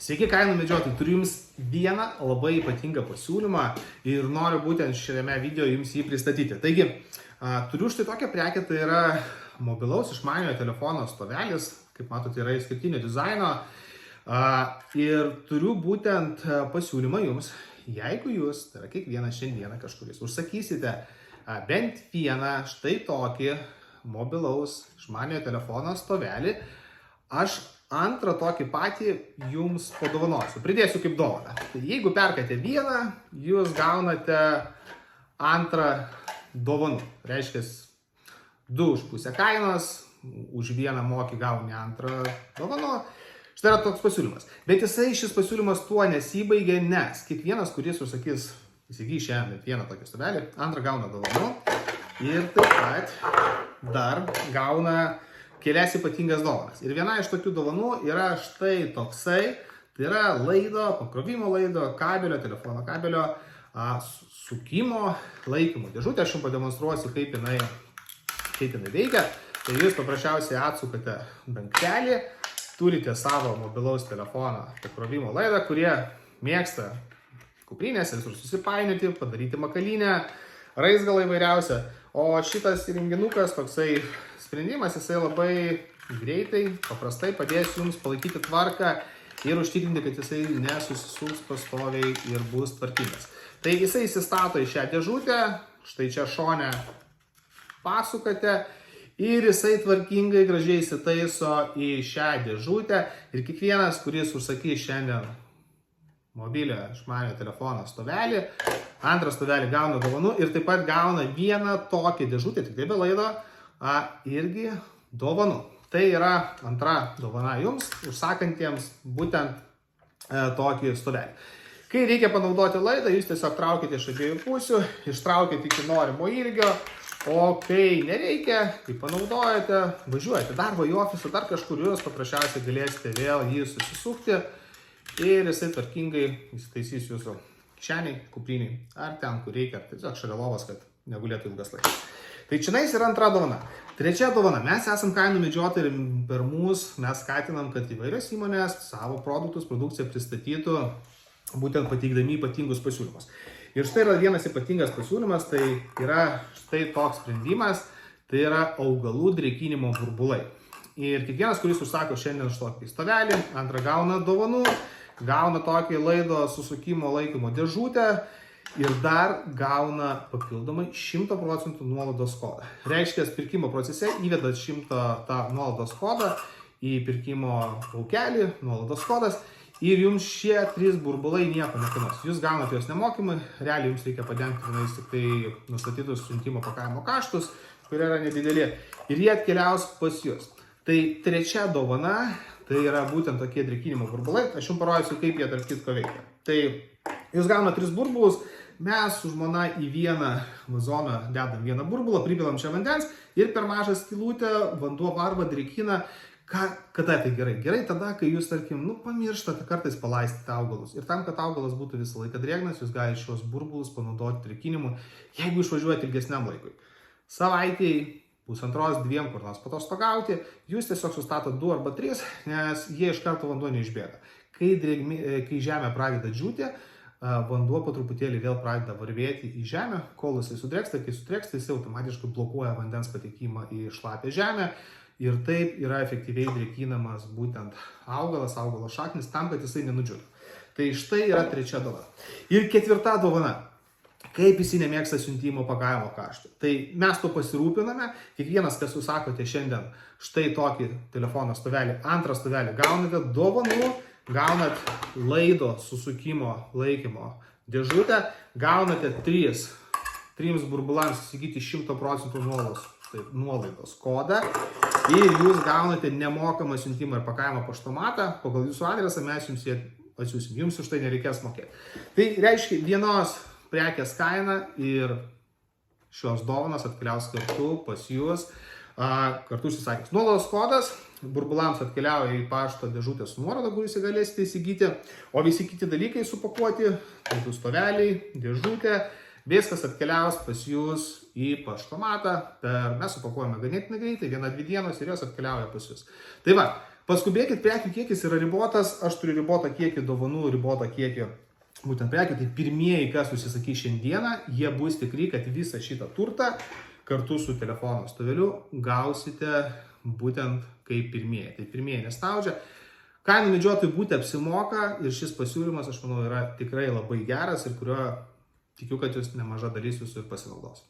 Sveiki, kainų medžiotojai, turiu jums vieną labai ypatingą pasiūlymą ir noriu būtent šiame video jums jį pristatyti. Taigi, turiu štai tokią prekę, tai yra mobilaus išmaniojo telefono stovelis, kaip matote, yra išskirtinio dizaino. Ir turiu būtent pasiūlymą jums, jeigu jūs, tai yra kiekvieną šiandieną kažkuris, užsakysite bent vieną štai tokį mobilaus išmaniojo telefono stovelį, aš antrą tokį patį jums padovanosiu. Pridėsiu kaip dovaną. Tai jeigu perkate vieną, jūs gaunate antrą dovanų. Reiškia, 2,5 kainos, už vieną moki gauni antrą dovanų. Štai yra toks pasiūlymas. Bet šis pasiūlymas tuo nesibaigia, nes kiekvienas, kuris užsakys, įsigys šiandien vieną tokį stovelį, antrą gauna dovanų ir taip pat dar gauna kelias ypatingas dovanas. Ir viena iš tokių dovanų yra štai toksai, tai yra laido, pakrovimo laido, kabelio, telefono kabelio, sukimo, laikymo dėžutė. Aš jums pademonstruosiu, kaip jinai veikia. Tai jūs paprasčiausiai atsukate dangtelį, turite savo mobilaus telefono pakrovimo laidą, kurie mėgsta kuprinėse visur susipainioti, padaryti makalinę, raizgalą įvairiausią. O šitas įrenginukas, toksai sprendimas, jisai labai greitai, paprastai padės jums palaikyti tvarką ir užtikrinti, kad jisai nesusisuks pastoviai ir bus tvarkingas. Tai jisai įsistato į šią dėžutę, štai čia šone pasukate ir jisai tvarkingai, gražiai įsitaiso į šią dėžutę ir kiekvienas, kuris užsakys šiandien mobilio išmaniojo telefono stovelį, antrą stovelį gauna dovanų ir taip pat gauna vieną tokią dėžutę, tik tai be laido, irgi dovanų. Tai yra antra dovana jums, užsakantiems būtent tokį stovelį. Kai reikia panaudoti laidą, jūs tiesiog traukite iš abiejų pusių, ištraukite iki norimo ilgio, o kai nereikia, kai panaudojate, važiuojate darbą į ofisą, dar kažkur, jūs paprasčiausiai galėsite vėl jį susisukti ir jisai tvarkingai įsitaisys jūsų kišeniai, kupriniai, ar ten, kur reikia, tiesiog šalia lovos, kad negulėtų ilgas laikas. Tai čionais yra antra dovana. Trečia dovana. Mes esam kainų medžiotojai ir per mūsų mes skatinam, kad įvairios įmonės savo produktus, produkciją pristatytų, būtent pateikdami ypatingus pasiūlymus. Ir štai yra vienas ypatingas pasiūlymas, tai yra štai toks sprendimas, tai yra augalų drėkinimo burbulai. Ir kiekvienas, kuris užsako šiandien tokį stovelį, antrą gauna dovanų, gauna tokį laido susukimo laikymo dėžutę, ir dar gauna papildomai 100% nuolaidos kodą. Reiškia, pirkimo procese įvedat 100 tą nuolaidos kodą į pirkimo laukelį, nuolaidos kodas, ir jums šie 3 burbulai nieko nekainuos. Jūs gaunate juos nemokamai, realiai jums reikia padengti tik tai nustatytus siuntimo pakavimo kaštus, kurie yra nedideli, ir jie atkeliaus pas jūs. Tai trečia dovana, tai yra būtent tokie drėkinimo burbulai. Aš jums parodysiu, kaip jie tarp kitko veikia. Tai jūs gaunate 3 burbulus. Mes su žmona į vieną vazoną dedam vieną burbulą, pripilam čia vandens ir per mažą skylutę vanduo varva, drėkina. Kada tai gerai? Gerai tada, kai jūs, tarkim, pamirštate kartais palaistyti augalus. Ir tam, kad augalas būtų visą laiką drėgnas, jūs galite šios burbulus panaudoti drėkinimui, jeigu išvažiuojate ilgesniam laikui. Savaitėj, pusantros, 2 kur nors patostogauti, jūs tiesiog sustatot 2 arba 3, nes jie iš karto vanduo neišbėga. Kai žemė pradeda džiūti, vanduo po truputėlį vėl pradeda varvėti į žemę, kol jisai sudrėksta, kai sudrėksta, jisai automatiškai blokuoja vandens patekimą į šlapią žemę ir taip yra efektyviai drėkinamas būtent augalas, augalo šaknis, tam, kad jisai nenudžiūtų. Tai štai yra trečia dovana. Ir ketvirta dovana. Kaip jisai nemėgsta siuntimo pakavimo kaštų. Tai mes to pasirūpiname, kiekvienas, kas užsakote šiandien štai tokį telefono stovelį, antrą stovelį, gaunate dovanų, gaunat laido susukimo laikymo dėžutę, gaunate 3 burbulams įsigyti 100% nuolaidos kodą ir jūs gaunate nemokamą siuntimą ir pakavimo paštomatą, pagal jūsų adresą mes jums jį atsiųsim, jums už tai nereikės mokėti. Tai reiškia vienos prekės kaina ir šios dovanos atkeliaus kartu pas jūs, kartu užsisakęs. Nuolaidos kodas burbulams atkeliauja į pašto dėžutę su nuoroda, kur jūs galėsite įsigyti, o visi kiti dalykai supakuoti, tai stoveliai, dėžutė, viskas atkeliaus pas jūs į paštomatą, mes supakuojame ganėtinai greitai, 1-2 dienos ir jos atkeliauja pas jūs. Tai va, Paskubėkit, prekių kiekis yra ribotas, aš turiu ribotą kiekį dovanų, ribotą kiekį būtent prekių, tai pirmieji, kas užsisakys šiandieną, jie bus tikri, kad visą šitą turtą kartu su telefono stoveliu gausite būtent kaip pirmieji. Tai pirmieji nesnaudžia. Kainų medžiotojui būti apsimoka ir šis pasiūlymas, aš manau, yra tikrai labai geras ir kurio tikiu, kad jūs nemaža dalis jūsų ir pasinaudos.